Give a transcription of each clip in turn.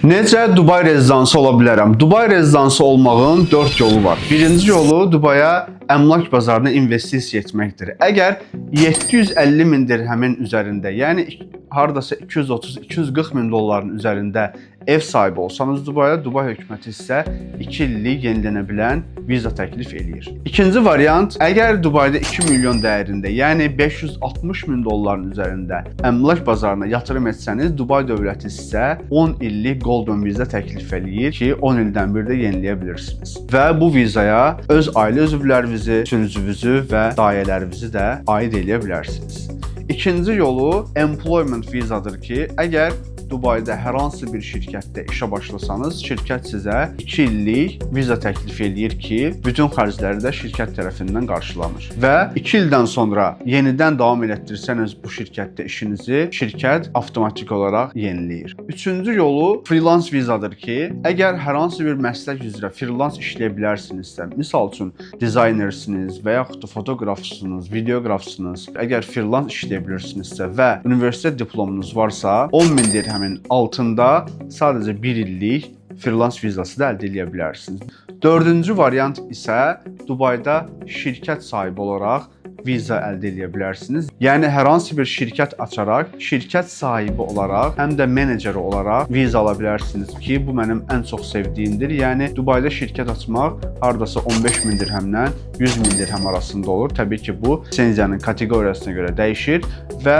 Necə Dubai rezidansı ola bilərəm? Dubai rezidansı olmağın 4 yolu var. Birinci yolu Dubaya əmlak bazarına investisiya etməkdir. Əgər 750 min dirhəmin üzərində, yəni hardasa 230-240 min dolların üzərində ev sahibi olsanız Dubaya, Dubai hökuməti sizə 2 illik yenilənə bilən viza təklif eləyir. İkinci variant, əgər Dubayda 2 milyon dəyərində, yəni 560 min dolların üzərində əmlak bazarına yatırım etsəniz, Dubai dövləti sizə 10 illik golden viza təklif eləyir ki, 10 ildən bir də yeniləyə bilirsiniz. Və bu vizaya öz ailə üzvlərinizi, sürücünüzü və dayələrinizi də aid eləyə bilərsiniz. İkinci yolu employment vizadır ki, əgər Dubayda hər hansı bir şirkətdə işə başlasanız, şirkət sizə 2 illik viza təklif eləyir ki, bütün xərcləri də şirkət tərəfindən qarşılanır. Və 2 ildən sonra yenidən davam elətdirsəniz bu şirkətdə işinizi, şirkət avtomatik olaraq yeniləyir. Üçüncü yolu freelance vizadır ki, əgər hər hansı bir məslək üzrə freelance işləyə bilərsinizsə, misal üçün dizaynersiniz və yaxud da fotoqrafsınız, videoqrafsınız, əgər freelance işləyə bilirsinizsə və universitet diplomunuz varsa, 10 min dirhəmin altında sadəcə 1 illik freelance vizası da əldə edə bilərsiniz. Dördüncü variant isə Dubayda şirkət sahibi olaraq viza əldə edə bilərsiniz. Yəni hər hansı bir şirkət açaraq, şirkət sahibi olaraq, həm də meneceri olaraq viza ala bilərsiniz ki, bu mənim ən çox sevdiyimdir. Yəni Dubayda şirkət açmaq hardasa 15 min dirhəmdən 100 min dirhəm arasında olur. Təbii ki, bu lisenziyanın kateqoriyasına görə dəyişir və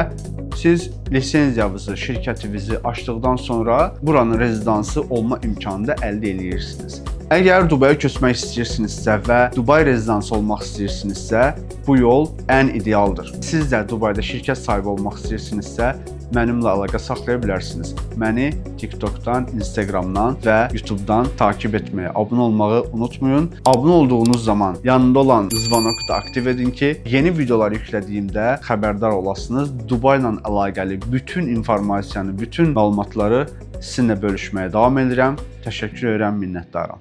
siz lisenziyanızı, şirkətinizi açdıqdan sonra buranın rezidansı olma imkanını da əldə edirsiniz. Əgər Dubaya köçmək istəyirsinizsə və Dubai rezidansı olmaq istəyirsinizsə, bu yol ən idealdır. Siz də Dubayda şirkət sahibi olmaq istəyirsinizsə, mənimlə əlaqə saxlaya bilərsiniz. Məni TikTokdan, Instagramdan və YouTubedan takib etməyi, abunə olmağı unutmayın. Abunə olduğunuz zaman yanında olan zvonoku da aktiv edin ki, yeni videolar yüklədiyimdə xəbərdar olasınız. Dubai ilə əlaqəli bütün informasiyanı, bütün məlumatları sizinlə bölüşməyə davam edirəm. Təşəkkür edirəm, minnətdaram.